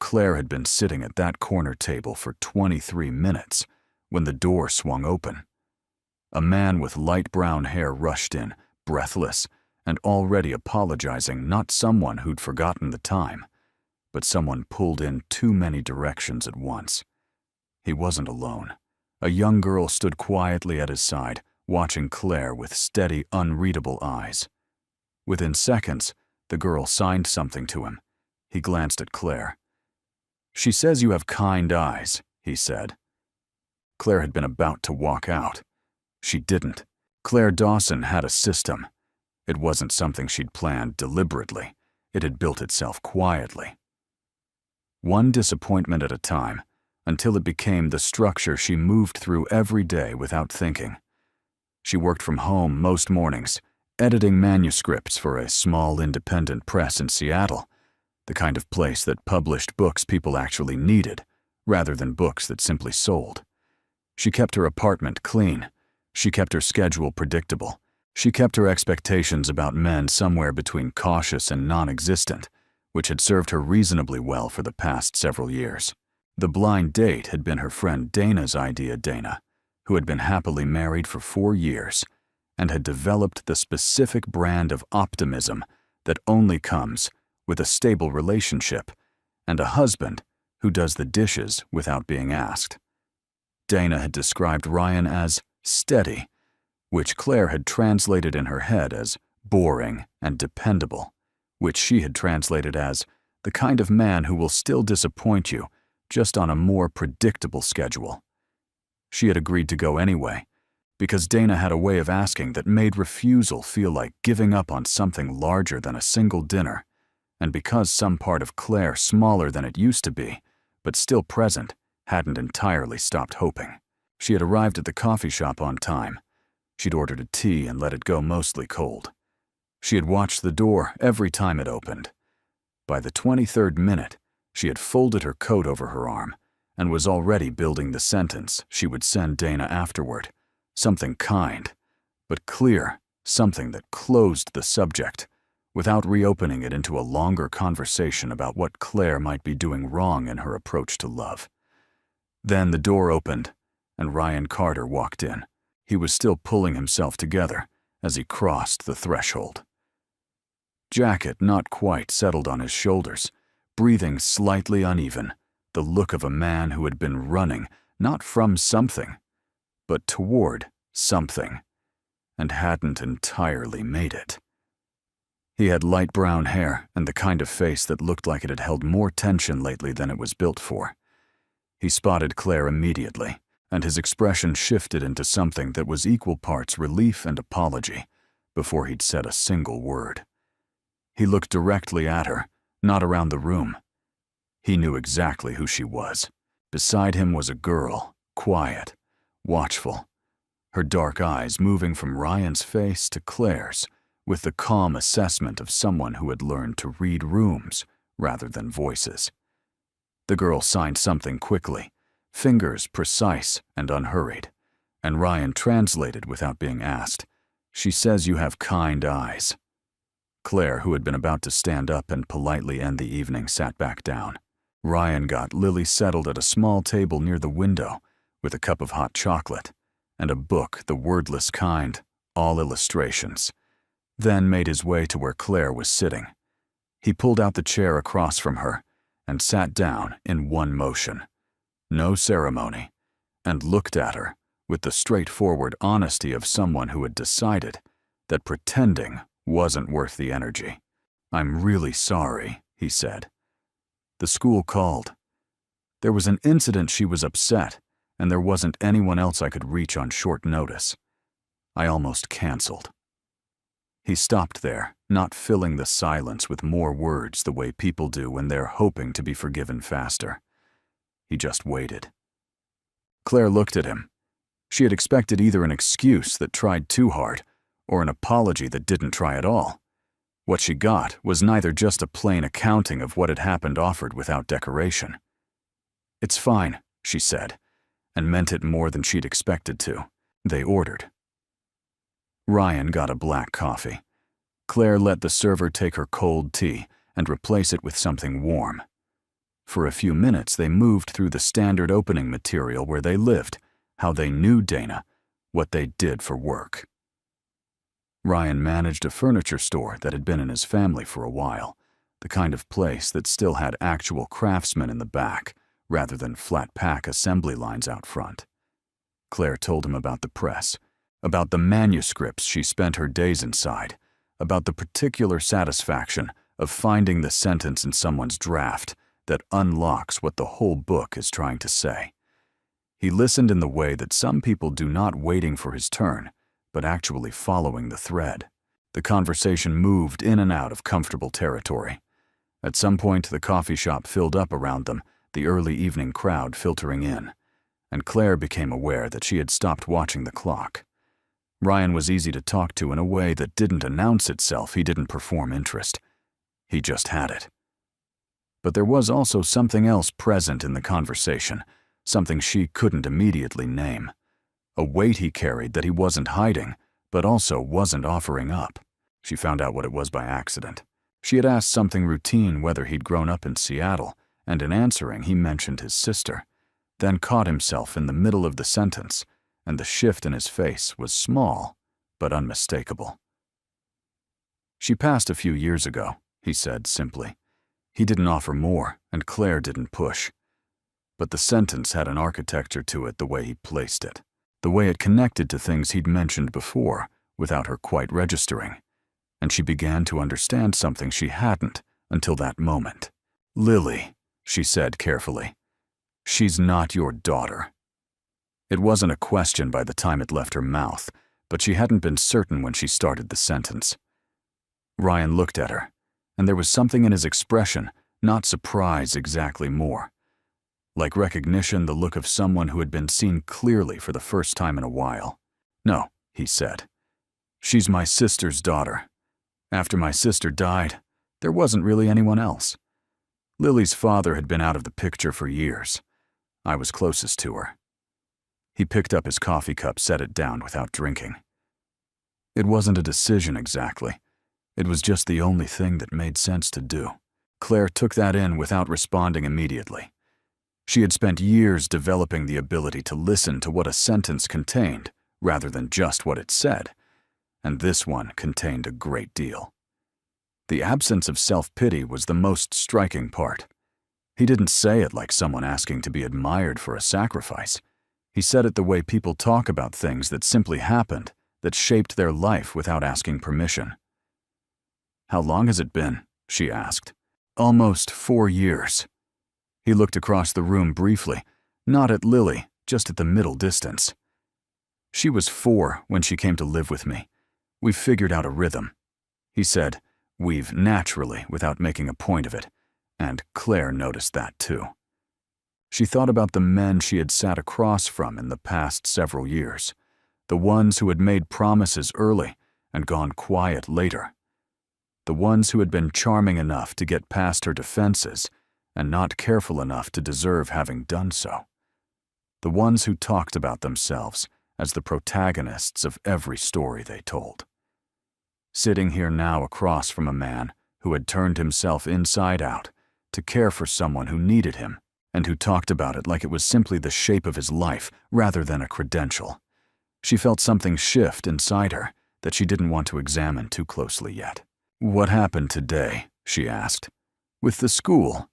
Claire had been sitting at that corner table for 23 minutes when the door swung open. A man with light brown hair rushed in, breathless, and already apologizing, not someone who'd forgotten the time, but someone pulled in too many directions at once. He wasn't alone. A young girl stood quietly at his side, watching Claire with steady, unreadable eyes. Within seconds, the girl signed something to him. He glanced at Claire. "She says you have kind eyes," he said. Claire had been about to walk out. She didn't. Claire Dawson had a system. It wasn't something she'd planned deliberately. It had built itself quietly. One disappointment at a time, until it became the structure she moved through every day without thinking. She worked from home most mornings, editing manuscripts for a small independent press in Seattle, the kind of place that published books people actually needed, rather than books that simply sold. She kept her apartment clean. She kept her schedule predictable. She kept her expectations about men somewhere between cautious and non-existent, which had served her reasonably well for the past several years. The blind date had been her friend Dana's idea. Dana, who had been happily married for 4 years, and had developed the specific brand of optimism that only comes with a stable relationship and a husband who does the dishes without being asked. Dana had described Ryan as steady, which Claire had translated in her head as boring and dependable, which she had translated as the kind of man who will still disappoint you, just on a more predictable schedule. She had agreed to go anyway, because Dana had a way of asking that made refusal feel like giving up on something larger than a single dinner, and because some part of Claire, smaller than it used to be, but still present, hadn't entirely stopped hoping. She had arrived at the coffee shop on time. She'd ordered a tea and let it go mostly cold. She had watched the door every time it opened. By the 23rd minute, she had folded her coat over her arm and was already building the sentence she would send Dana afterward. Something kind, but clear, something that closed the subject, without reopening it into a longer conversation about what Claire might be doing wrong in her approach to love. Then the door opened, and Ryan Carter walked in. He was still pulling himself together as he crossed the threshold. Jacket not quite settled on his shoulders, breathing slightly uneven, the look of a man who had been running, not from something, but toward something, and hadn't entirely made it. He had light brown hair and the kind of face that looked like it had held more tension lately than it was built for. He spotted Claire immediately, and his expression shifted into something that was equal parts relief and apology before he'd said a single word. He looked directly at her, not around the room. He knew exactly who she was. Beside him was a girl, quiet, watchful, her dark eyes moving from Ryan's face to Claire's with the calm assessment of someone who had learned to read rooms rather than voices. The girl signed something quickly, fingers precise and unhurried, and Ryan translated without being asked. "She says you have kind eyes." Claire, who had been about to stand up and politely end the evening, sat back down. Ryan got Lily settled at a small table near the window with a cup of hot chocolate and a book, the wordless kind, all illustrations, then made his way to where Claire was sitting. He pulled out the chair across from her and sat down in one motion, no ceremony, and looked at her with the straightforward honesty of someone who had decided that pretending wasn't worth the energy. "I'm really sorry," he said. "The school called. There was an incident. She was upset, and there wasn't anyone else I could reach on short notice. I almost canceled." He stopped there, not filling the silence with more words the way people do when they're hoping to be forgiven faster. He just waited. Claire looked at him. She had expected either an excuse that tried too hard or an apology that didn't try at all. What she got was neither just a plain accounting of what had happened offered without decoration. "It's fine," she said, and meant it more than she'd expected to. They ordered. Ryan got a black coffee. Claire let the server take her cold tea and replace it with something warm. For a few minutes, they moved through the standard opening material where they lived, how they knew Dana, what they did for work. Ryan managed a furniture store that had been in his family for a while, the kind of place that still had actual craftsmen in the back, rather than flat-pack assembly lines out front. Claire told him about the press, about the manuscripts she spent her days inside, about the particular satisfaction of finding the sentence in someone's draft that unlocks what the whole book is trying to say. He listened in the way that some people do, not waiting for his turn, but actually following the thread. The conversation moved in and out of comfortable territory. At some point, the coffee shop filled up around them, the early evening crowd filtering in, and Claire became aware that she had stopped watching the clock. Ryan was easy to talk to in a way that didn't announce itself. He didn't perform interest. He just had it. But there was also something else present in the conversation, something she couldn't immediately name. A weight he carried that he wasn't hiding, but also wasn't offering up. She found out what it was by accident. She had asked something routine whether he'd grown up in Seattle, and in answering he mentioned his sister, then caught himself in the middle of the sentence, and the shift in his face was small, but unmistakable. "She passed a few years ago," he said simply. He didn't offer more, and Claire didn't push. But the sentence had an architecture to it, the way he placed it, the way it connected to things he'd mentioned before, without her quite registering. And she began to understand something she hadn't until that moment. "Lily," she said carefully, "she's not your daughter." It wasn't a question by the time it left her mouth, but she hadn't been certain when she started the sentence. Ryan looked at her, and there was something in his expression, not surprise exactly, more. Like recognition, the look of someone who had been seen clearly for the first time in a while. "No," he said. "She's my sister's daughter. After my sister died, there wasn't really anyone else. Lily's father had been out of the picture for years. I was closest to her." He picked up his coffee cup, set it down without drinking. It wasn't a decision exactly. It was just the only thing that made sense to do. Claire took that in without responding immediately. She had spent years developing the ability to listen to what a sentence contained, rather than just what it said, and this one contained a great deal. The absence of self-pity was the most striking part. He didn't say it like someone asking to be admired for a sacrifice. He said it the way people talk about things that simply happened, that shaped their life without asking permission. "How long has it been?" she asked. "Almost 4 years." He looked across the room briefly, not at Lily, just at the middle distance. "She was 4 when she came to live with me. We've figured out a rhythm." He said, "we've," naturally, without making a point of it, and Claire noticed that too. She thought about the men she had sat across from in the past several years, the ones who had made promises early and gone quiet later, the ones who had been charming enough to get past her defenses and not careful enough to deserve having done so, the ones who talked about themselves as the protagonists of every story they told. Sitting here now across from a man who had turned himself inside out to care for someone who needed him, and who talked about it like it was simply the shape of his life rather than a credential. She felt something shift inside her that she didn't want to examine too closely yet. "What happened today?" she asked. "With the school?"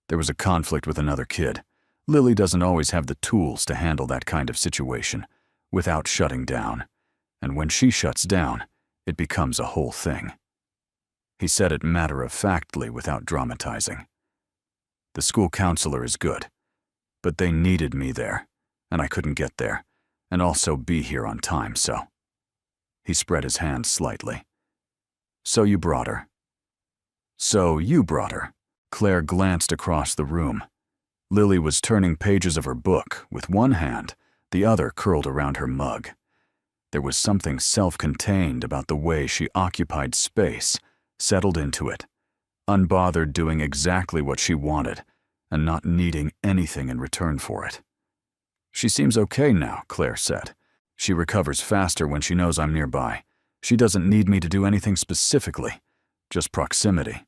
"There was a conflict with another kid. Lily doesn't always have the tools to handle that kind of situation without shutting down, and when she shuts down, it becomes a whole thing." He said it matter-of-factly without dramatizing. "The school counselor is good, but they needed me there, and I couldn't get there, and also be here on time, so." He spread his hands slightly. "So you brought her." "So you brought her." Claire glanced across the room. Lily was turning pages of her book with one hand, the other curled around her mug. There was something self-contained about the way she occupied space, settled into it, unbothered, doing exactly what she wanted and not needing anything in return for it. "She seems okay now," Claire said. "She recovers faster when she knows I'm nearby. She doesn't need me to do anything specifically, just proximity."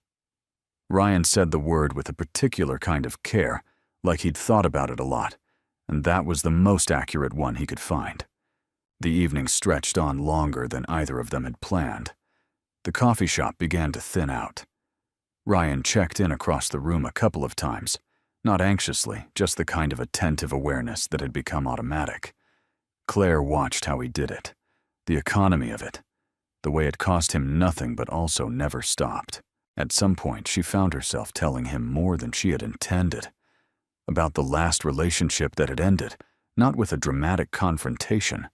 Ryan said the word with a particular kind of care, like he'd thought about it a lot, and that was the most accurate one he could find. The evening stretched on longer than either of them had planned. The coffee shop began to thin out. Ryan checked in across the room a couple of times, not anxiously, just the kind of attentive awareness that had become automatic. Claire watched how he did it, the economy of it, the way it cost him nothing but also never stopped. At some point, she found herself telling him more than she had intended, about the last relationship that had ended, not with a dramatic confrontation,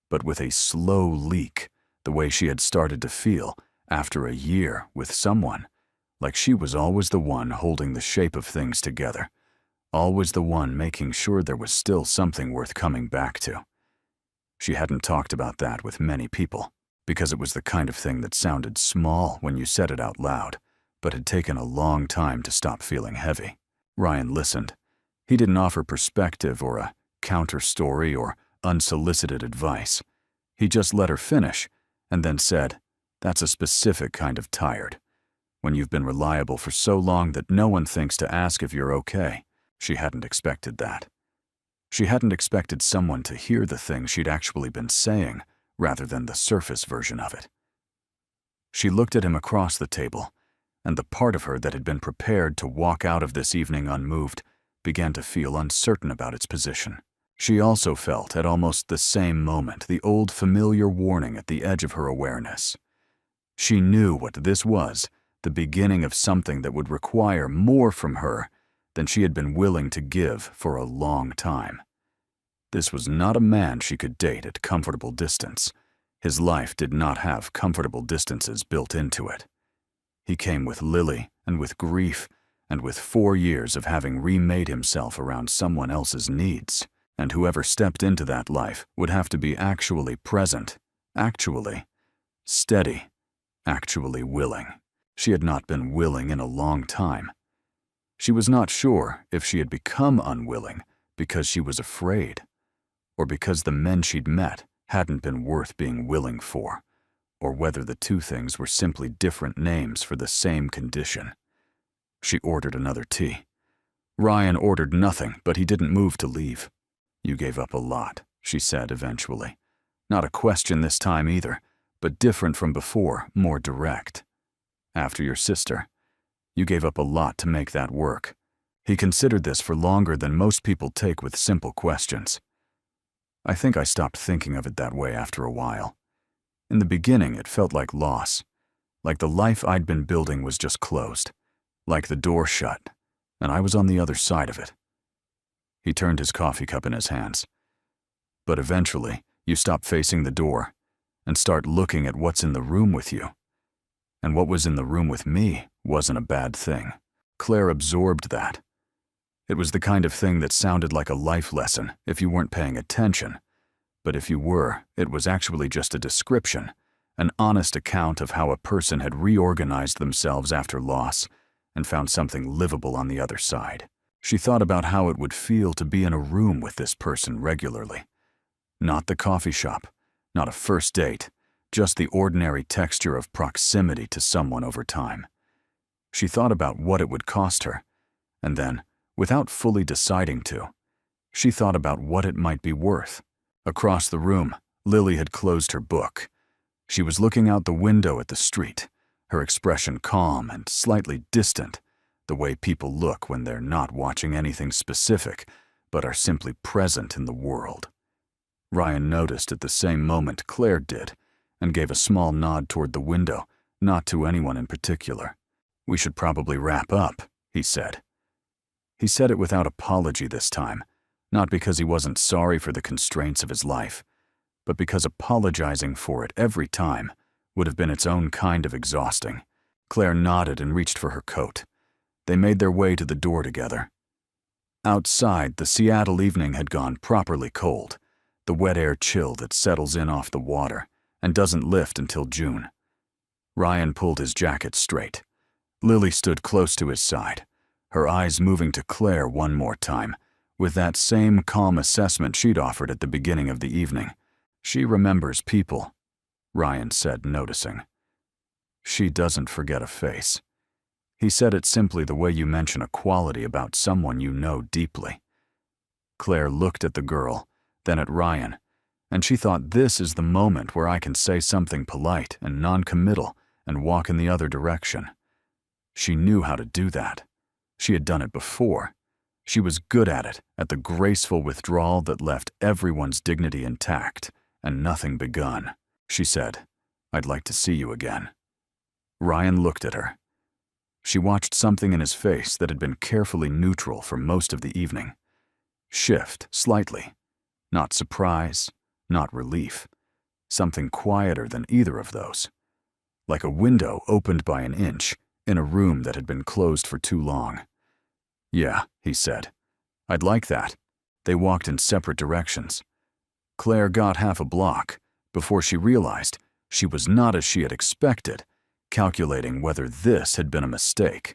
but with a slow leak, the way she had started to feel after a year with someone, like she was always the one holding the shape of things together, always the one making sure there was still something worth coming back to. She hadn't talked about that with many people, because it was the kind of thing that sounded small when you said it out loud, but had taken a long time to stop feeling heavy. Ryan listened. He didn't offer perspective or a counter-story or unsolicited advice. He just let her finish, and then said, "That's a specific kind of tired. When you've been reliable for so long that no one thinks to ask if you're okay." She hadn't expected that. She hadn't expected someone to hear the thing she'd actually been saying, rather than the surface version of it. She looked at him across the table, and the part of her that had been prepared to walk out of this evening unmoved began to feel uncertain about its position. She also felt, at almost the same moment, the old familiar warning at the edge of her awareness. She knew what this was, the beginning of something that would require more from her than she had been willing to give for a long time. This was not a man she could date at comfortable distance. His life did not have comfortable distances built into it. He came with Lily and with grief and with 4 years of having remade himself around someone else's needs, and whoever stepped into that life would have to be actually present, actually steady, actually willing. She had not been willing in a long time. She was not sure if she had become unwilling because she was afraid, or because the men she'd met hadn't been worth being willing for, or whether the two things were simply different names for the same condition. She ordered another tea. Ryan ordered nothing, but he didn't move to leave. "You gave up a lot," she said eventually. Not a question this time either, but different from before, more direct. "After your sister, you gave up a lot to make that work." He considered this for longer than most people take with simple questions. "I think I stopped thinking of it that way after a while. In the beginning, it felt like loss, like the life I'd been building was just closed, like the door shut, and I was on the other side of it." He turned his coffee cup in his hands. "But eventually, you stop facing the door and start looking at what's in the room with you. And what was in the room with me wasn't a bad thing." Claire absorbed that. It was the kind of thing that sounded like a life lesson if you weren't paying attention. But if you were, it was actually just a description, an honest account of how a person had reorganized themselves after loss and found something livable on the other side. She thought about how it would feel to be in a room with this person regularly. Not the coffee shop, not a first date, just the ordinary texture of proximity to someone over time. She thought about what it would cost her, and then, without fully deciding to, she thought about what it might be worth. Across the room, Lily had closed her book. She was looking out the window at the street, her expression calm and slightly distant, the way people look when they're not watching anything specific, but are simply present in the world. Ryan noticed at the same moment Claire did, and gave a small nod toward the window, not to anyone in particular. "We should probably wrap up," he said. He said it without apology this time, not because he wasn't sorry for the constraints of his life, but because apologizing for it every time would have been its own kind of exhausting. Claire nodded and reached for her coat. They made their way to the door together. Outside, the Seattle evening had gone properly cold, the wet air chill that settles in off the water and doesn't lift until June. Ryan pulled his jacket straight. Lily stood close to his side, her eyes moving to Claire one more time, with that same calm assessment she'd offered at the beginning of the evening. "She remembers people," Ryan said, noticing. "She doesn't forget a face." He said it simply the way you mention a quality about someone you know deeply. Claire looked at the girl, then at Ryan, and she thought, this is the moment where I can say something polite and non-committal and walk in the other direction. She knew how to do that. She had done it before. She was good at it, at the graceful withdrawal that left everyone's dignity intact and nothing begun. She said, "I'd like to see you again." Ryan looked at her. She watched something in his face that had been carefully neutral for most of the evening shift slightly. Not surprise, not relief. Something quieter than either of those. Like a window opened by an inch in a room that had been closed for too long. "Yeah," he said. "I'd like that." They walked in separate directions. Claire got half a block before she realized she was not as she had expected, calculating whether this had been a mistake.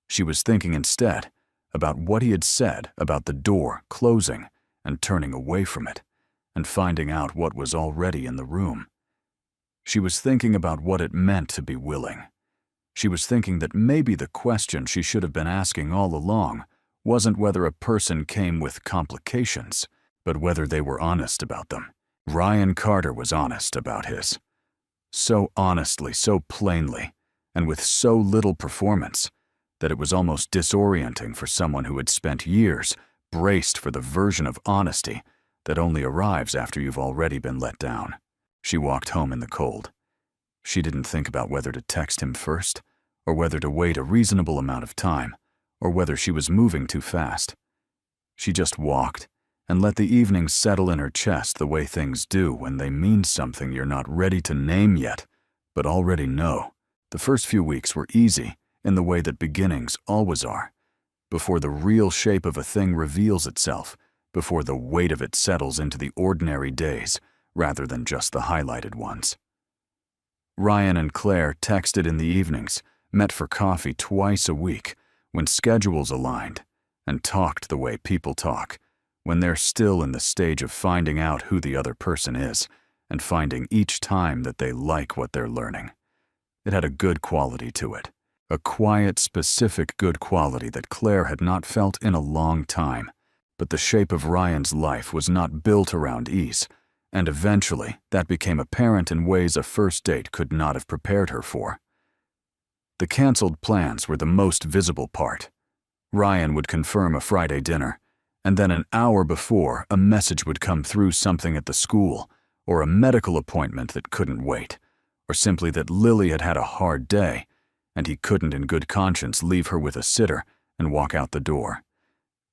She was thinking instead about what he had said about the door closing and turning away from it, and finding out what was already in the room. She was thinking about what it meant to be willing. She was thinking that maybe the question she should have been asking all along wasn't whether a person came with complications, but whether they were honest about them. Ryan Carter was honest about his. So honestly, so plainly, and with so little performance, that it was almost disorienting for someone who had spent years braced for the version of honesty that only arrives after you've already been let down. She walked home in the cold. She didn't think about whether to text him first, or whether to wait a reasonable amount of time, or whether she was moving too fast. She just walked and let the evening settle in her chest the way things do when they mean something you're not ready to name yet, but already know. The first few weeks were easy in the way that beginnings always are, before the real shape of a thing reveals itself, before the weight of it settles into the ordinary days rather than just the highlighted ones. Ryan and Claire texted in the evenings, met for coffee twice a week, when schedules aligned, and talked the way people talk, when they're still in the stage of finding out who the other person is, and finding each time that they like what they're learning. It had a good quality to it, a quiet, specific good quality that Claire had not felt in a long time, but the shape of Ryan's life was not built around ease, and eventually that became apparent in ways a first date could not have prepared her for. The canceled plans were the most visible part. Ryan would confirm a Friday dinner, and then an hour before, a message would come through something at the school, or a medical appointment that couldn't wait, or simply that Lily had had a hard day, and he couldn't in good conscience leave her with a sitter and walk out the door.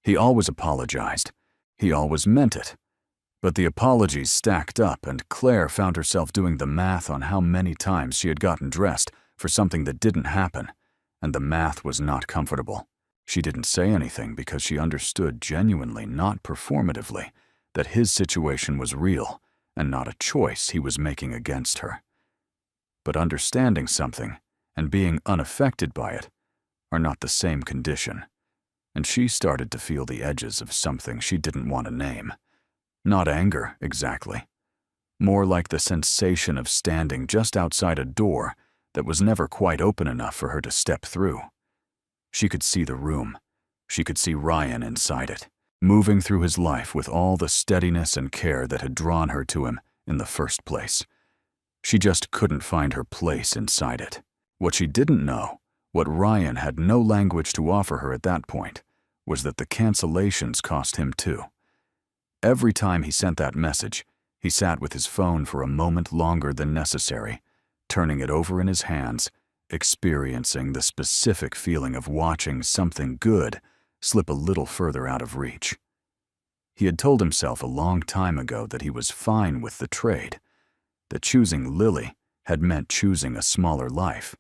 He always apologized. He always meant it. But the apologies stacked up, and Claire found herself doing the math on how many times she had gotten dressed for something that didn't happen, and the math was not comfortable. She didn't say anything because she understood genuinely, not performatively, that his situation was real and not a choice he was making against her. But understanding something and being unaffected by it are not the same condition, and she started to feel the edges of something she didn't want to name. Not anger, exactly. More like the sensation of standing just outside a door that was never quite open enough for her to step through. She could see the room. She could see Ryan inside it, moving through his life with all the steadiness and care that had drawn her to him in the first place. She just couldn't find her place inside it. What she didn't know, what Ryan had no language to offer her at that point, was that the cancellations cost him too. Every time he sent that message, he sat with his phone for a moment longer than necessary, turning it over in his hands, experiencing the specific feeling of watching something good slip a little further out of reach. He had told himself a long time ago that he was fine with the trade, that choosing Lily had meant choosing a smaller life,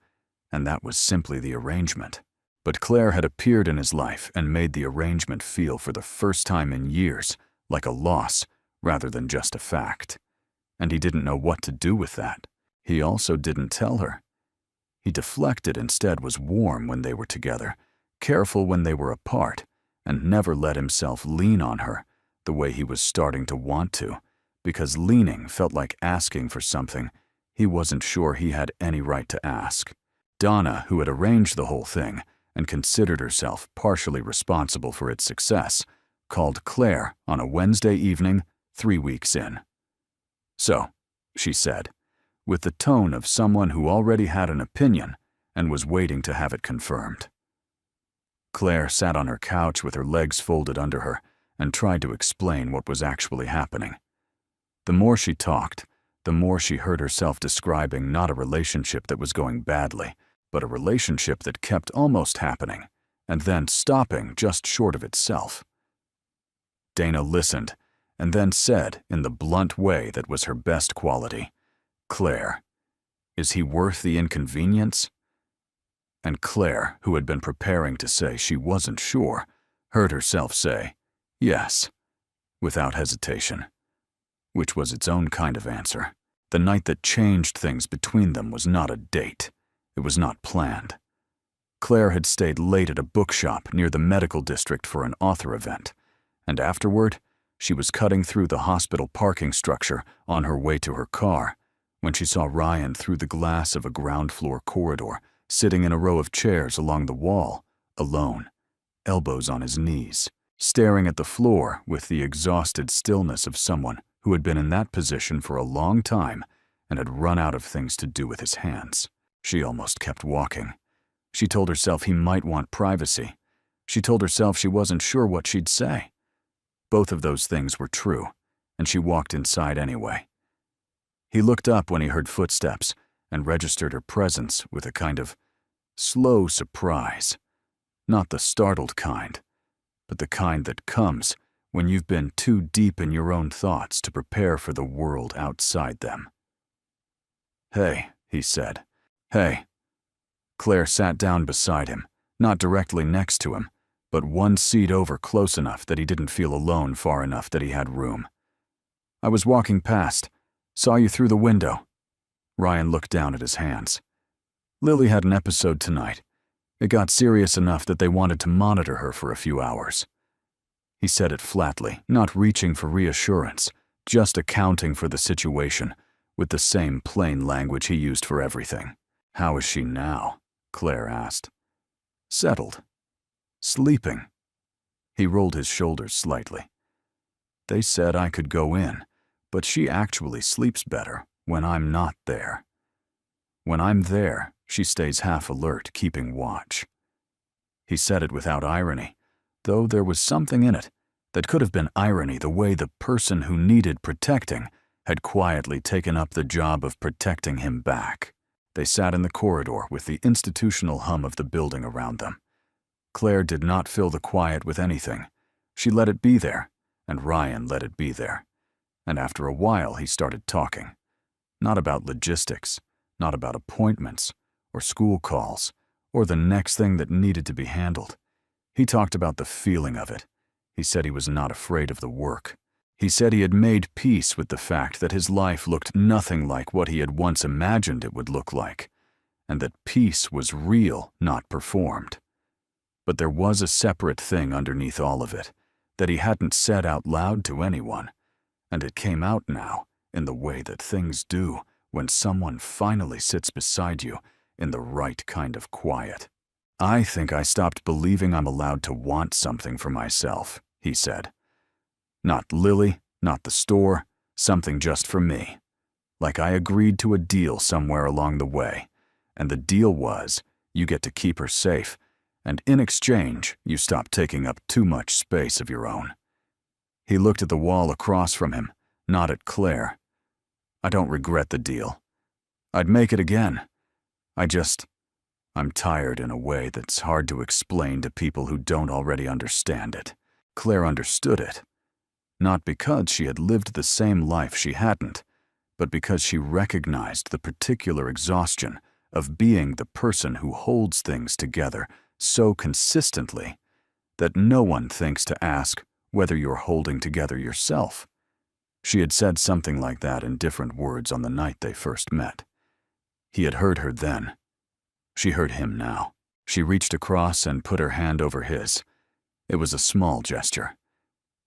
and that was simply the arrangement. But Claire had appeared in his life and made the arrangement feel for the first time in years like a loss rather than just a fact. And he didn't know what to do with that. He also didn't tell her. He deflected, instead was warm when they were together, careful when they were apart, and never let himself lean on her the way he was starting to want to, because leaning felt like asking for something he wasn't sure he had any right to ask. Donna, who had arranged the whole thing and considered herself partially responsible for its success, called Claire on a Wednesday evening 3 weeks in. "So," she said, with the tone of someone who already had an opinion and was waiting to have it confirmed. Claire sat on her couch with her legs folded under her and tried to explain what was actually happening. The more she talked, the more she heard herself describing not a relationship that was going badly, but a relationship that kept almost happening and then stopping just short of itself. Dana listened and then said in the blunt way that was her best quality, "Claire, is he worth the inconvenience?" And Claire, who had been preparing to say she wasn't sure, heard herself say, "Yes," without hesitation, which was its own kind of answer. The night that changed things between them was not a date. It was not planned. Claire had stayed late at a bookshop near the medical district for an author event, and afterward, she was cutting through the hospital parking structure on her way to her car when she saw Ryan through the glass of a ground-floor corridor, sitting in a row of chairs along the wall, alone, elbows on his knees, staring at the floor with the exhausted stillness of someone who had been in that position for a long time and had run out of things to do with his hands. She almost kept walking. She told herself he might want privacy. She told herself she wasn't sure what she'd say. Both of those things were true, and she walked inside anyway. He looked up when he heard footsteps and registered her presence with a kind of slow surprise. Not the startled kind, but the kind that comes when you've been too deep in your own thoughts to prepare for the world outside them. "Hey," he said. "Hey." Claire sat down beside him, not directly next to him, but one seat over close enough that he didn't feel alone far enough that he had room. "I was walking past. Saw you through the window." Ryan looked down at his hands. "Lily had an episode tonight. It got serious enough that they wanted to monitor her for a few hours." He said it flatly, not reaching for reassurance, just accounting for the situation, with the same plain language he used for everything. "How is she now?" Claire asked. "Settled. Sleeping." He rolled his shoulders slightly. "They said I could go in, but she actually sleeps better when I'm not there. When I'm there, she stays half alert, keeping watch." He said it without irony, though there was something in it that could have been irony the way the person who needed protecting had quietly taken up the job of protecting him back. They sat in the corridor with the institutional hum of the building around them. Claire did not fill the quiet with anything. She let it be there, and Ryan let it be there. And after a while, he started talking. Not about logistics, not about appointments, or school calls, or the next thing that needed to be handled. He talked about the feeling of it. He said he was not afraid of the work. He said he had made peace with the fact that his life looked nothing like what he had once imagined it would look like, and that peace was real, not performed. But there was a separate thing underneath all of it that he hadn't said out loud to anyone, and it came out now in the way that things do when someone finally sits beside you in the right kind of quiet. "I think I stopped believing I'm allowed to want something for myself," he said. "Not Lily, not the store, something just for me. Like I agreed to a deal somewhere along the way, and the deal was you get to keep her safe, and in exchange, you stop taking up too much space of your own." He looked at the wall across from him, not at Claire. "I don't regret the deal. I'd make it again. I'm tired in a way that's hard to explain to people who don't already understand it." Claire understood it. Not because she had lived the same life she hadn't, but because she recognized the particular exhaustion of being the person who holds things together so consistently that no one thinks to ask whether you're holding together yourself. She had said something like that in different words on the night they first met. He had heard her then. She heard him now. She reached across and put her hand over his. It was a small gesture.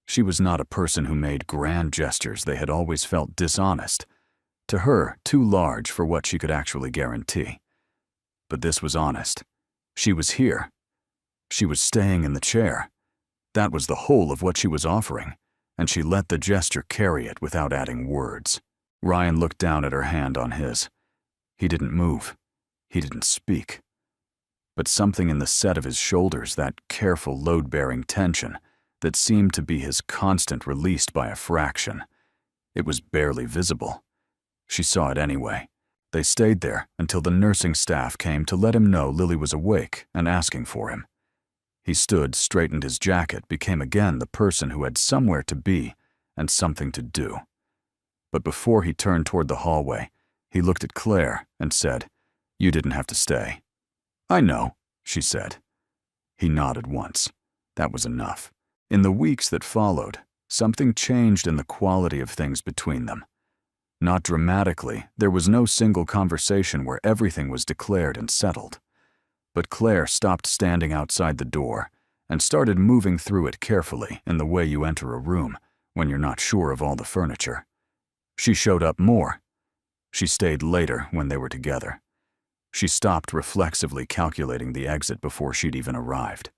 She was not a person who made grand gestures. They had always felt dishonest. To her, too large for what she could actually guarantee. but this was honest. She was here. She was staying in the chair. That was the whole of what she was offering, and she let the gesture carry it without adding words. Ryan looked down at her hand on his. He didn't move. He didn't speak. But something in the set of his shoulders, that careful load-bearing tension that seemed to be his constant released by a fraction. It was barely visible. She saw it anyway. They stayed there until the nursing staff came to let him know Lily was awake and asking for him. He stood, straightened his jacket, became again the person who had somewhere to be and something to do. But before he turned toward the hallway, he looked at Claire and said, "You didn't have to stay." "I know," she said. He nodded once. That was enough. In the weeks that followed, something changed in the quality of things between them. Not dramatically, there was no single conversation where everything was declared and settled. But Claire stopped standing outside the door and started moving through it carefully in the way you enter a room when you're not sure of all the furniture. She showed up more. She stayed later when they were together. She stopped reflexively calculating the exit before she'd even arrived.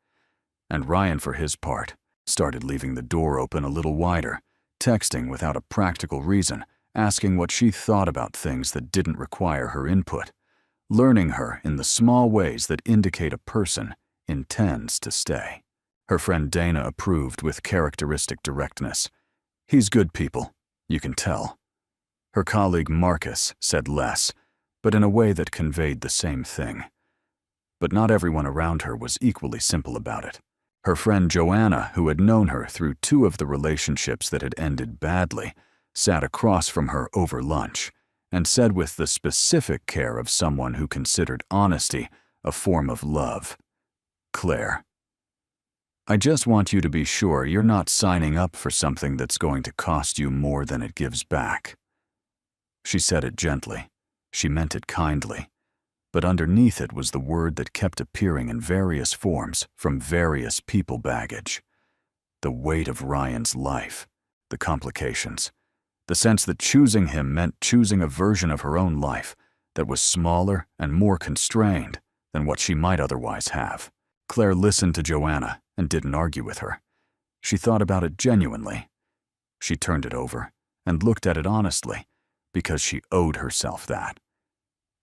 And Ryan, for his part, started leaving the door open a little wider, texting without a practical reason, asking what she thought about things that didn't require her input, learning her in the small ways that indicate a person intends to stay. Her friend Dana approved with characteristic directness. "He's good people, you can tell." Her colleague Marcus said less, but in a way that conveyed the same thing. But not everyone around her was equally simple about it. Her friend Joanna, who had known her through 2 of the relationships that had ended badly, sat across from her over lunch and said with the specific care of someone who considered honesty a form of love, "Claire, I just want you to be sure you're not signing up for something that's going to cost you more than it gives back." She said it gently. She meant it kindly. But underneath it was the word that kept appearing in various forms from various people baggage. The weight of Ryan's life, the complications, the sense that choosing him meant choosing a version of her own life that was smaller and more constrained than what she might otherwise have. Claire listened to Joanna and didn't argue with her. She thought about it genuinely. She turned it over and looked at it honestly because she owed herself that.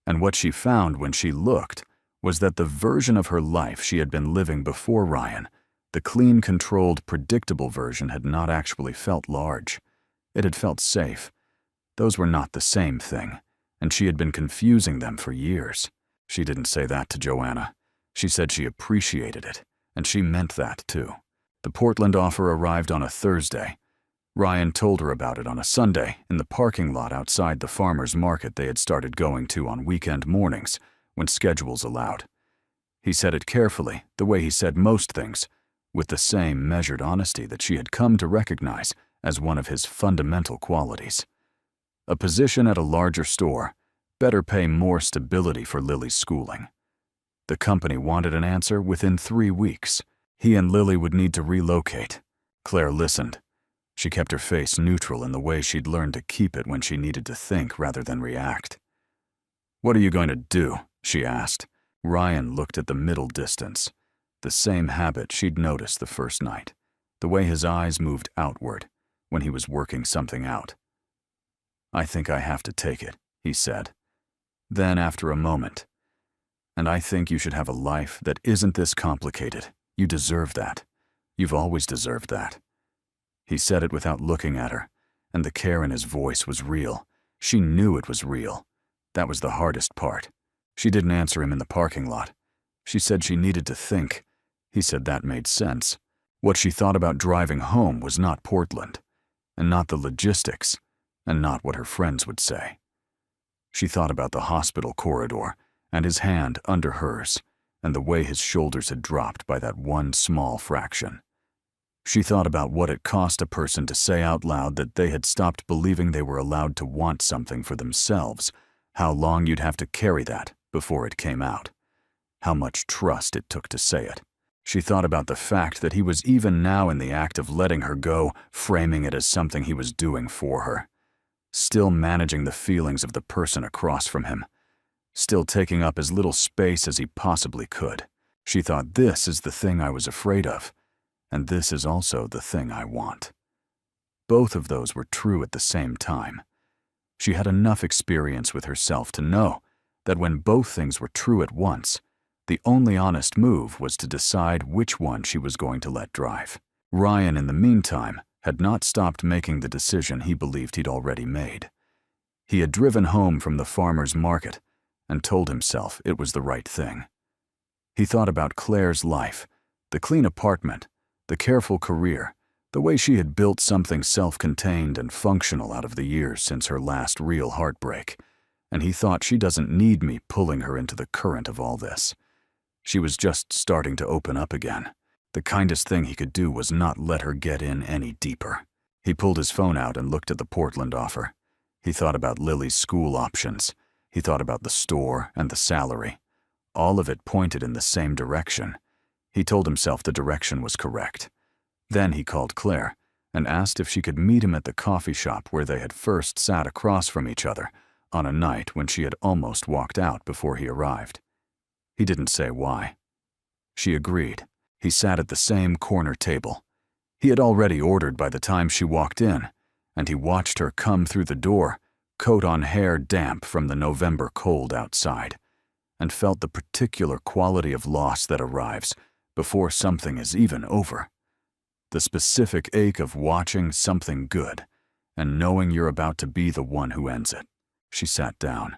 And what she found when she looked was that the version of her life she had been living before Ryan, the clean, controlled, predictable version, had not actually felt large. It had felt safe. Those were not the same thing, and she had been confusing them for years. She didn't say that to Joanna. She said she appreciated it, and she meant that too. The Portland offer arrived on a Thursday. Ryan told her about it on a Sunday in the parking lot outside the farmer's market they had started going to on weekend mornings when schedules allowed. He said it carefully, the way he said most things, with the same measured honesty that she had come to recognize as one of his fundamental qualities. A position at a larger store, better pay, more stability for Lily's schooling. The company wanted an answer within 3 weeks. He and Lily would need to relocate. Claire listened. She kept her face neutral in the way she'd learned to keep it when she needed to think rather than react. "What are you going to do?" she asked. Ryan looked at the middle distance, the same habit she'd noticed the first night, the way his eyes moved outward when he was working something out. "I think I have to take it," he said. Then, after a moment, "And I think you should have a life that isn't this complicated. You deserve that. You've always deserved that." He said it without looking at her, and the care in his voice was real. She knew it was real. That was the hardest part. She didn't answer him in the parking lot. She said she needed to think. He said that made sense. What she thought about driving home was not Portland, and not the logistics, and not what her friends would say. She thought about the hospital corridor, and his hand under hers, and the way his shoulders had dropped by that one small fraction. She thought about what it cost a person to say out loud that they had stopped believing they were allowed to want something for themselves, how long you'd have to carry that before it came out, how much trust it took to say it. She thought about the fact that he was even now in the act of letting her go, framing it as something he was doing for her, still managing the feelings of the person across from him. still taking up as little space as he possibly could. She thought, this is the thing I was afraid of, and this is also the thing I want. Both of those were true at the same time. She had enough experience with herself to know that when both things were true at once, the only honest move was to decide which one she was going to let drive. Ryan, in the meantime, had not stopped making the decision he believed he'd already made. He had driven home from the farmer's market and told himself it was the right thing. He thought about Claire's life, the clean apartment, the careful career, the way she had built something self-contained and functional out of the years since her last real heartbreak, and he thought, she doesn't need me pulling her into the current of all this. She was just starting to open up again. The kindest thing he could do was not let her get in any deeper. He pulled his phone out and looked at the Portland offer. He thought about Lily's school options. He thought about the store and the salary. All of it pointed in the same direction. He told himself the direction was correct. Then he called Claire and asked if she could meet him at the coffee shop where they had first sat across from each other on a night when she had almost walked out before he arrived. He didn't say why. She agreed. He sat at the same corner table. He had already ordered by the time she walked in, and he watched her come through the door, coat on hair damp from the November cold outside, and felt the particular quality of loss that arrives before something is even over. The specific ache of watching something good and knowing you're about to be the one who ends it. She sat down.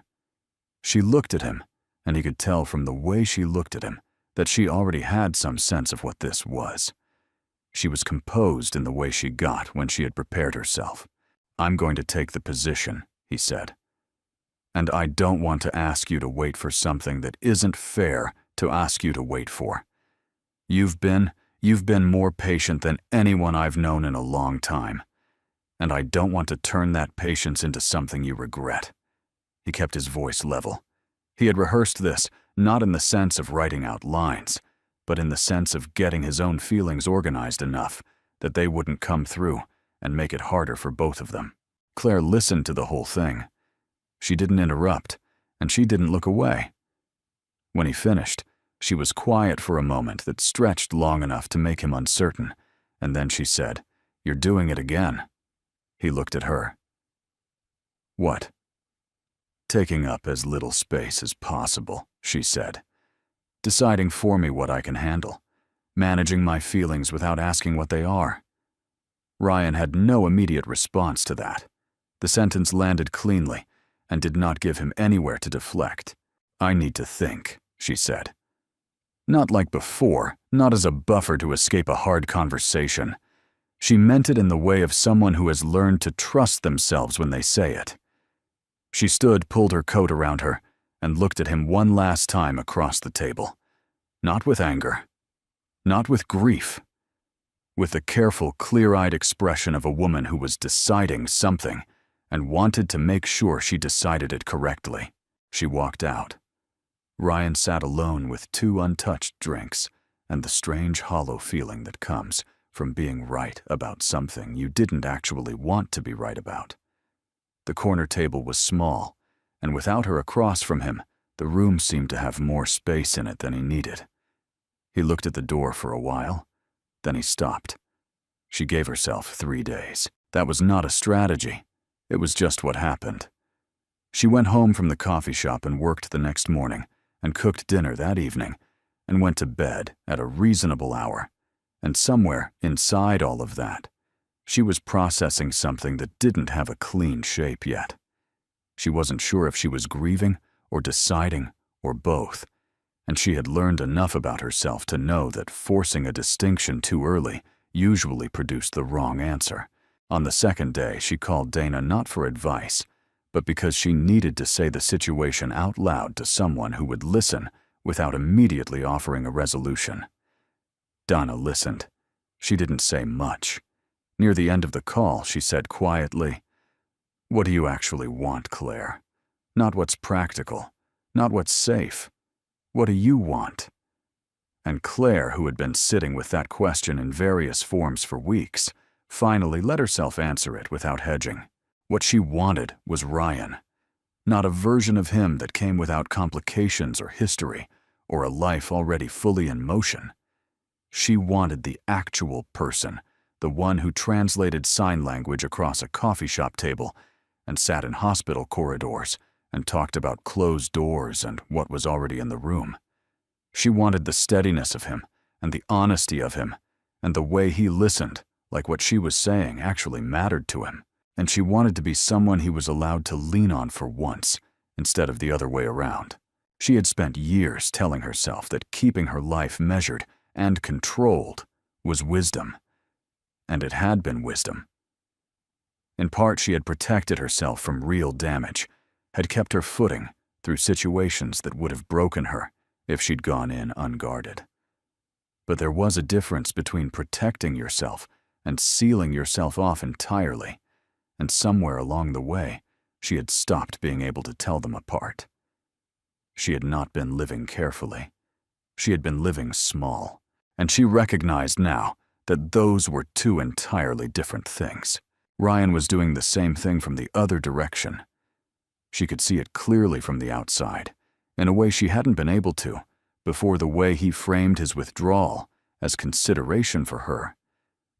She looked at him, and he could tell from the way she looked at him that she already had some sense of what this was. She was composed in the way she got when she had prepared herself. "I'm going to take the position," he said. "And I don't want to ask you to wait for something that isn't fair to ask you to wait for. You've been more patient than anyone I've known in a long time, and I don't want to turn that patience into something you regret." He kept his voice level. He had rehearsed this, not in the sense of writing out lines, but in the sense of getting his own feelings organized enough that they wouldn't come through and make it harder for both of them. Claire listened to the whole thing. She didn't interrupt, and she didn't look away. When he finished, she was quiet for a moment that stretched long enough to make him uncertain, and then she said, "You're doing it again." He looked at her. "What?" "Taking up as little space as possible," she said. "Deciding for me what I can handle. Managing my feelings without asking what they are." Ryan had no immediate response to that. The sentence landed cleanly and did not give him anywhere to deflect. "I need to think," she said. Not like before, not as a buffer to escape a hard conversation. She meant it in the way of someone who has learned to trust themselves when they say it. She stood, pulled her coat around her, and looked at him one last time across the table. Not with anger. Not with grief. With the careful, clear-eyed expression of a woman who was deciding something and wanted to make sure she decided it correctly. She walked out. Ryan sat alone with 2 untouched drinks and the strange hollow feeling that comes from being right about something you didn't actually want to be right about. The corner table was small, and without her across from him, the room seemed to have more space in it than he needed. He looked at the door for a while, then he stopped. She gave herself 3 days. That was not a strategy. It was just what happened. She went home from the coffee shop and worked the next morning, and cooked dinner that evening, and went to bed at a reasonable hour. And somewhere inside all of that, she was processing something that didn't have a clean shape yet. She wasn't sure if she was grieving or deciding or both, and she had learned enough about herself to know that forcing a distinction too early usually produced the wrong answer. On the second day, she called Dana not for advice, but because she needed to say the situation out loud to someone who would listen without immediately offering a resolution. Dana listened. She didn't say much. Near the end of the call, she said quietly, "What do you actually want, Claire? Not what's practical, not what's safe. What do you want?" And Claire, who had been sitting with that question in various forms for weeks, finally let herself answer it without hedging. What she wanted was Ryan. Not a version of him that came without complications or history, or a life already fully in motion. She wanted the actual person, the one who translated sign language across a coffee shop table and sat in hospital corridors and talked about closed doors and what was already in the room. She wanted the steadiness of him and the honesty of him and the way he listened, like what she was saying actually mattered to him. And she wanted to be someone he was allowed to lean on for once, instead of the other way around. She had spent years telling herself that keeping her life measured and controlled was wisdom. And it had been wisdom. In part, she had protected herself from real damage, had kept her footing through situations that would have broken her if she'd gone in unguarded. But there was a difference between protecting yourself and sealing yourself off entirely. And somewhere along the way, she had stopped being able to tell them apart. She had not been living carefully. She had been living small, and she recognized now that those were two entirely different things. Ryan was doing the same thing from the other direction. She could see it clearly from the outside, in a way she hadn't been able to before, the way he framed his withdrawal as consideration for her,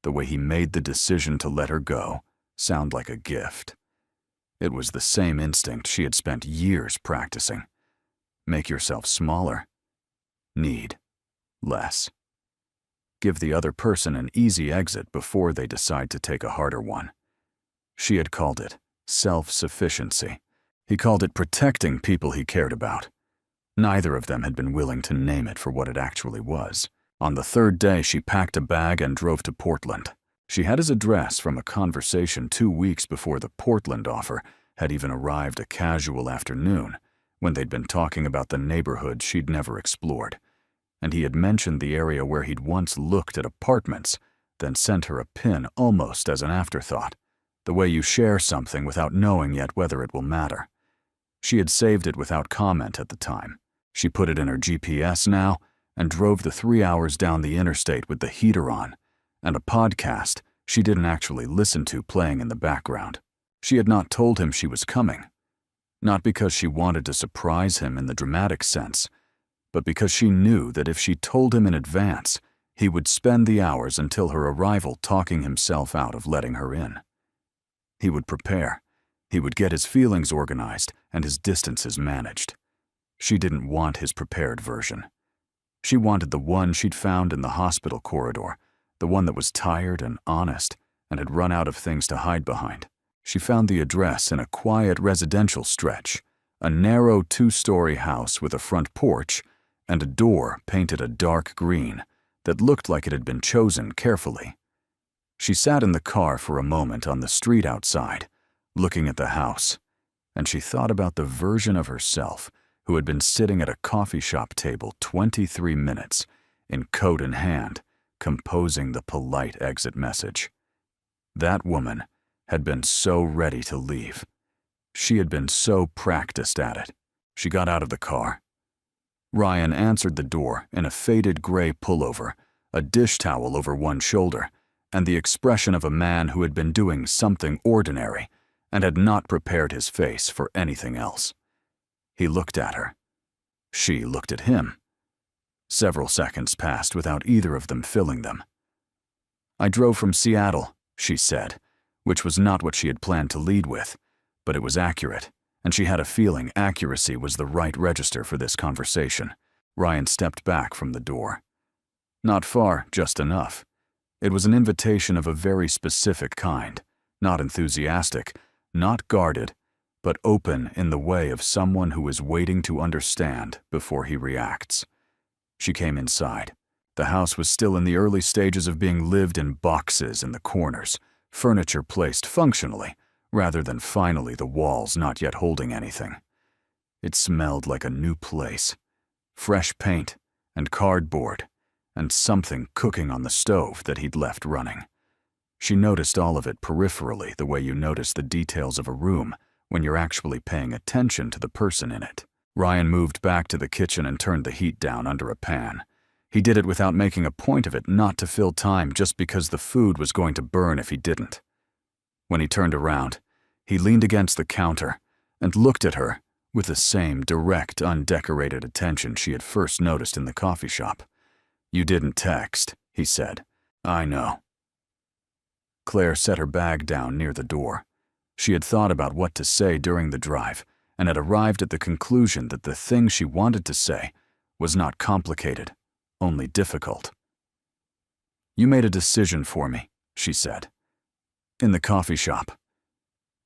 the way he made the decision to let her go sound like a gift. It was the same instinct she had spent years practicing. Make yourself smaller. Need less. Give the other person an easy exit before they decide to take a harder one. She had called it self-sufficiency. He called it protecting people he cared about. Neither of them had been willing to name it for what it actually was. On the third day, she packed a bag and drove to Portland. She had his address from a conversation 2 weeks before the Portland offer had even arrived, a casual afternoon, when they'd been talking about the neighborhood she'd never explored. And he had mentioned the area where he'd once looked at apartments, then sent her a pin almost as an afterthought, the way you share something without knowing yet whether it will matter. She had saved it without comment at the time. She put it in her GPS now and drove the 3 hours down the interstate with the heater on, and a podcast she didn't actually listen to playing in the background. She had not told him she was coming, not because she wanted to surprise him in the dramatic sense, but because she knew that if she told him in advance, he would spend the hours until her arrival talking himself out of letting her in. He would prepare. He would get his feelings organized and his distances managed. She didn't want his prepared version. She wanted the one she'd found in the hospital corridor, the one that was tired and honest and had run out of things to hide behind. She found the address in a quiet residential stretch, a narrow 2-story house with a front porch and a door painted a dark green that looked like it had been chosen carefully. She sat in the car for a moment on the street outside, looking at the house, and she thought about the version of herself who had been sitting at a coffee shop table 23 minutes, in coat in hand, composing the polite exit message. That woman had been so ready to leave. She had been so practiced at it. She got out of the car. Ryan answered the door in a faded gray pullover, a dish towel over one shoulder, and the expression of a man who had been doing something ordinary and had not prepared his face for anything else. He looked at her. She looked at him. Several seconds passed without either of them filling them. "I drove from Seattle," she said, which was not what she had planned to lead with, but it was accurate, and she had a feeling accuracy was the right register for this conversation. Ryan stepped back from the door. Not far, just enough. It was an invitation of a very specific kind, not enthusiastic, not guarded, but open in the way of someone who is waiting to understand before he reacts. She came inside. The house was still in the early stages of being lived in boxes in the corners, furniture placed functionally, rather than finally the walls not yet holding anything. It smelled like a new place. Fresh paint and cardboard, and something cooking on the stove that he'd left running. She noticed all of it peripherally, the way you notice the details of a room when you're actually paying attention to the person in it. Ryan moved back to the kitchen and turned the heat down under a pan. He did it without making a point of it, not to fill time just because the food was going to burn if he didn't. When he turned around, he leaned against the counter and looked at her with the same direct, undecorated attention she had first noticed in the coffee shop. "You didn't text," he said. "I know." Claire set her bag down near the door. She had thought about what to say during the drive and had arrived at the conclusion that the thing she wanted to say was not complicated, only difficult. "You made a decision for me," she said. "In the coffee shop.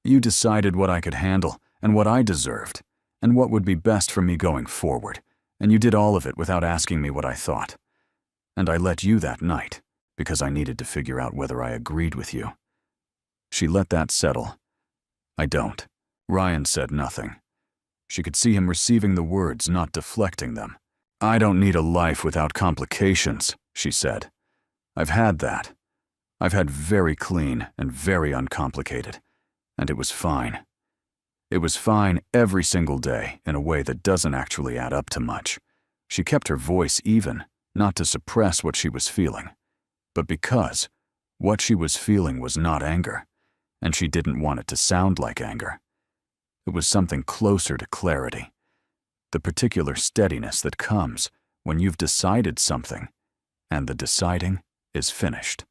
You decided what I could handle and what I deserved, and what would be best for me going forward, and you did all of it without asking me what I thought. And I let you that night, because I needed to figure out whether I agreed with you." She let that settle. "I don't." Ryan said nothing. She could see him receiving the words, not deflecting them. "I don't need a life without complications," she said. "I've had that. I've had very clean and very uncomplicated, and it was fine. It was fine every single day in a way that doesn't actually add up to much." She kept her voice even, not to suppress what she was feeling, but because what she was feeling was not anger, and she didn't want it to sound like anger. It was something closer to clarity, the particular steadiness that comes when you've decided something, and the deciding is finished.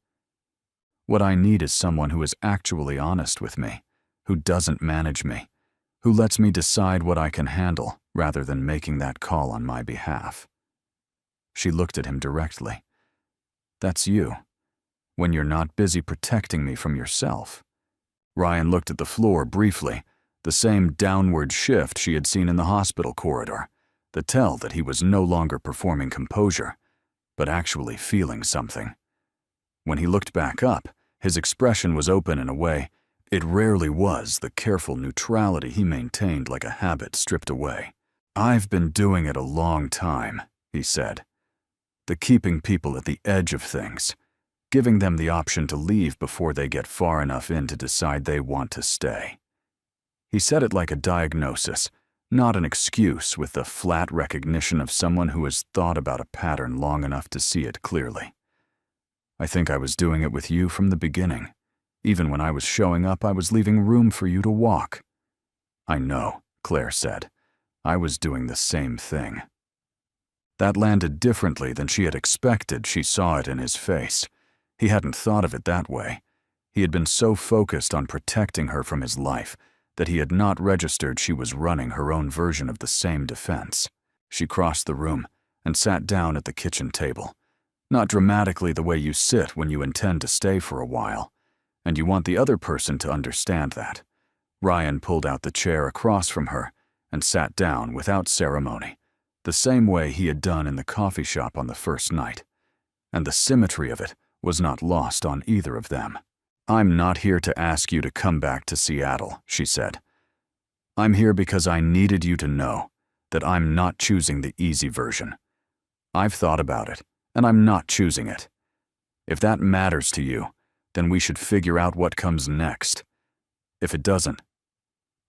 "What I need is someone who is actually honest with me, who doesn't manage me, who lets me decide what I can handle rather than making that call on my behalf." She looked at him directly. "That's you, when you're not busy protecting me from yourself." Ryan looked at the floor briefly, the same downward shift she had seen in the hospital corridor, the tell that he was no longer performing composure, but actually feeling something. When he looked back up, his expression was open in a way it rarely was, the careful neutrality he maintained like a habit stripped away. "I've been doing it a long time," he said. "The keeping people at the edge of things, giving them the option to leave before they get far enough in to decide they want to stay." He said it like a diagnosis, not an excuse, with the flat recognition of someone who has thought about a pattern long enough to see it clearly. "I think I was doing it with you from the beginning. Even when I was showing up, I was leaving room for you to walk." "I know," Claire said. "I was doing the same thing." That landed differently than she had expected. She saw it in his face. He hadn't thought of it that way. He had been so focused on protecting her from his life that he had not registered she was running her own version of the same defense. She crossed the room and sat down at the kitchen table. Not dramatically the way you sit when you intend to stay for a while, and you want the other person to understand that. Ryan pulled out the chair across from her and sat down without ceremony, the same way he had done in the coffee shop on the first night. And the symmetry of it was not lost on either of them. "I'm not here to ask you to come back to Seattle," she said. "I'm here because I needed you to know that I'm not choosing the easy version. I've thought about it, and I'm not choosing it. If that matters to you, then we should figure out what comes next. If it doesn't..."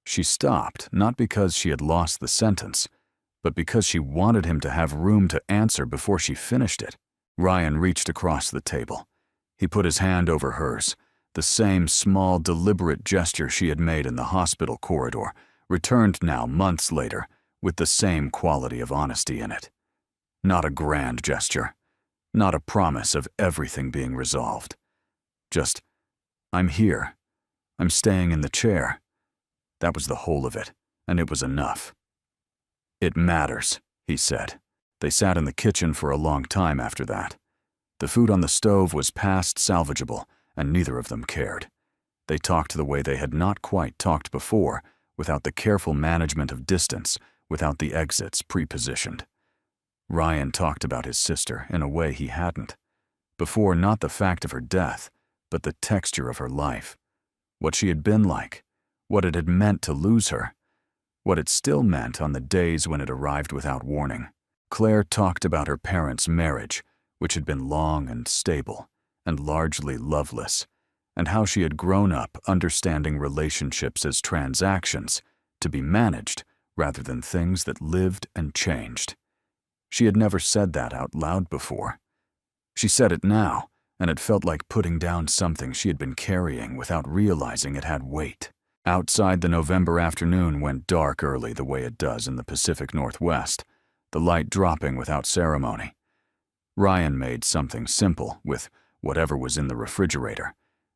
She stopped, not because she had lost the sentence, but because she wanted him to have room to answer before she finished it. Ryan reached across the table. He put his hand over hers, the same small, deliberate gesture she had made in the hospital corridor, returned now months later with the same quality of honesty in it. Not a grand gesture, not a promise of everything being resolved. Just, "I'm here. I'm staying in the chair." That was the whole of it, and it was enough. "It matters," he said. They sat in the kitchen for a long time after that. The food on the stove was past salvageable, and neither of them cared. They talked the way they had not quite talked before, without the careful management of distance, without the exits pre-positioned. Ryan talked about his sister in a way he hadn't. Before, not the fact of her death, but the texture of her life. What she had been like, what it had meant to lose her, what it still meant on the days when it arrived without warning. Claire talked about her parents' marriage, which had been long and stable, and largely loveless, and how she had grown up understanding relationships as transactions, to be managed rather than things that lived and changed. She had never said that out loud before. She said it now, and it felt like putting down something she had been carrying without realizing it had weight. Outside, the November afternoon went dark early the way it does in the Pacific Northwest, the light dropping without ceremony. Ryan made something simple with whatever was in the refrigerator,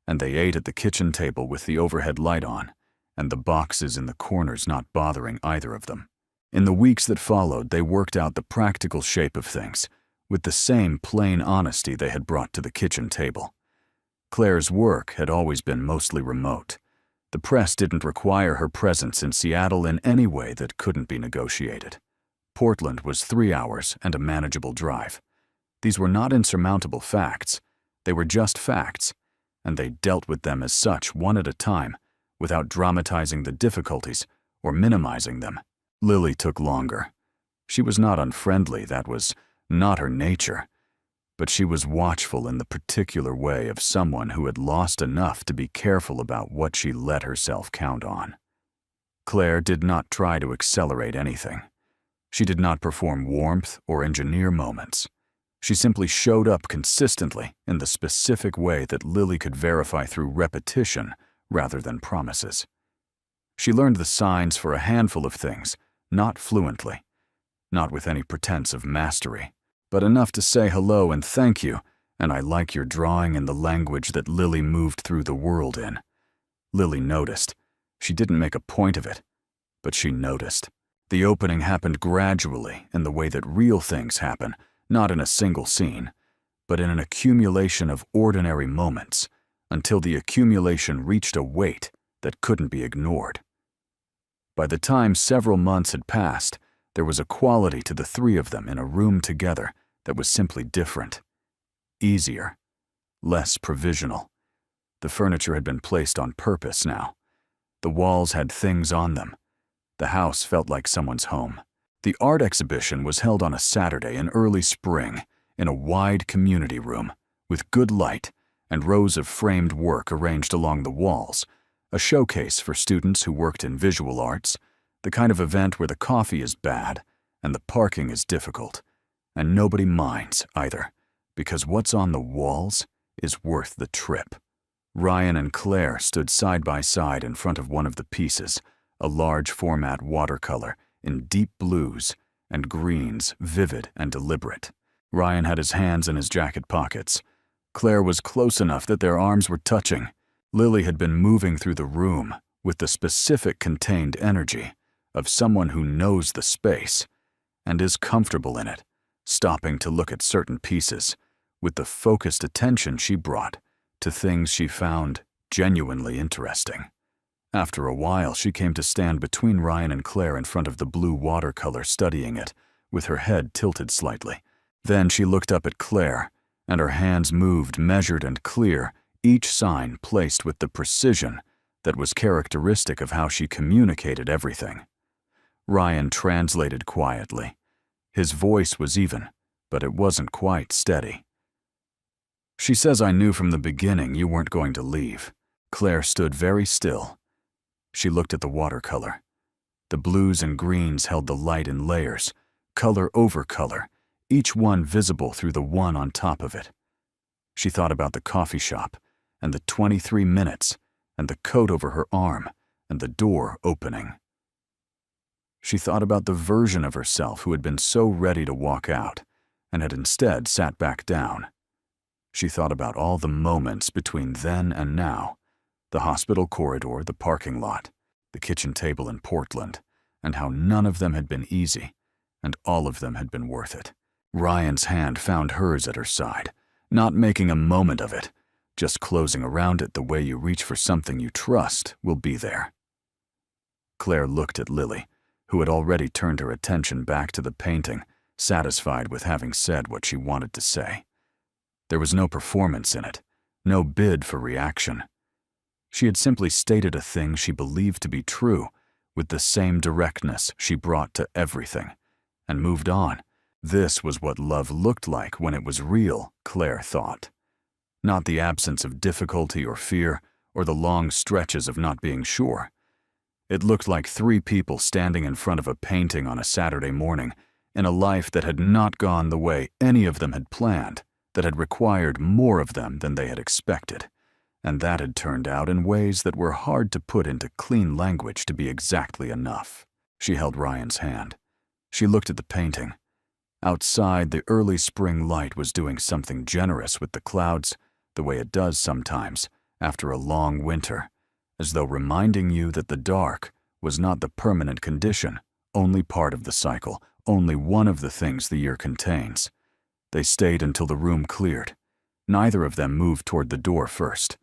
and they ate at the kitchen table with the overhead light on, and the boxes in the corners not bothering either of them. In the weeks that followed, they worked out the practical shape of things, with the same plain honesty they had brought to the kitchen table. Claire's work had always been mostly remote. The press didn't require her presence in Seattle in any way that couldn't be negotiated. Portland was 3 hours and a manageable drive. These were not insurmountable facts. They were just facts, and they dealt with them as such one at a time, without dramatizing the difficulties or minimizing them. Lily took longer. She was not unfriendly, that was not her nature, but she was watchful in the particular way of someone who had lost enough to be careful about what she let herself count on. Claire did not try to accelerate anything. She did not perform warmth or engineer moments. She simply showed up consistently in the specific way that Lily could verify through repetition rather than promises. She learned the signs for a handful of things, not fluently, not with any pretense of mastery, but enough to say hello and thank you, and I like your drawing in the language that Lily moved through the world in. Lily noticed. She didn't make a point of it, but she noticed. The opening happened gradually in the way that real things happen, not in a single scene, but in an accumulation of ordinary moments, until the accumulation reached a weight that couldn't be ignored. By the time several months had passed, there was a quality to the three of them in a room together that was simply different. Easier. Less provisional. The furniture had been placed on purpose now. The walls had things on them. The house felt like someone's home. The art exhibition was held on a Saturday in early spring in a wide community room with good light and rows of framed work arranged along the walls, a showcase for students who worked in visual arts, the kind of event where the coffee is bad and the parking is difficult, and nobody minds either, because what's on the walls is worth the trip. Ryan and Claire stood side by side in front of one of the pieces, a large format watercolor in deep blues and greens, vivid and deliberate. Ryan had his hands in his jacket pockets. Claire was close enough that their arms were touching. Lily had been moving through the room with the specific contained energy of someone who knows the space and is comfortable in it, stopping to look at certain pieces with the focused attention she brought to things she found genuinely interesting. After a while, she came to stand between Ryan and Claire in front of the blue watercolor, studying it, with her head tilted slightly. Then she looked up at Claire, and her hands moved measured and clear, each sign placed with the precision that was characteristic of how she communicated everything. Ryan translated quietly. His voice was even, but it wasn't quite steady. She says I knew from the beginning you weren't going to leave. Claire stood very still. She looked at the watercolor. The blues and greens held the light in layers, color over color, each one visible through the one on top of it. She thought about the coffee shop, and the 23 minutes, and the coat over her arm, and the door opening. She thought about the version of herself who had been so ready to walk out, and had instead sat back down. She thought about all the moments between then and now, the hospital corridor, the parking lot, the kitchen table in Portland, and how none of them had been easy, and all of them had been worth it. Ryan's hand found hers at her side, not making a moment of it, just closing around it the way you reach for something you trust will be there. Claire looked at Lily, who had already turned her attention back to the painting, satisfied with having said what she wanted to say. There was no performance in it, no bid for reaction. She had simply stated a thing she believed to be true with the same directness she brought to everything, and moved on. This was what love looked like when it was real, Claire thought. Not the absence of difficulty or fear, or the long stretches of not being sure. It looked like three people standing in front of a painting on a Saturday morning in a life that had not gone the way any of them had planned, that had required more of them than they had expected, And that had turned out in ways that were hard to put into clean language to be exactly enough. She held Ryan's hand. She looked at the painting. Outside, the early spring light was doing something generous with the clouds, the way it does sometimes, after a long winter, as though reminding you that the dark was not the permanent condition, only part of the cycle, only one of the things the year contains. They stayed until the room cleared. Neither of them moved toward the door first.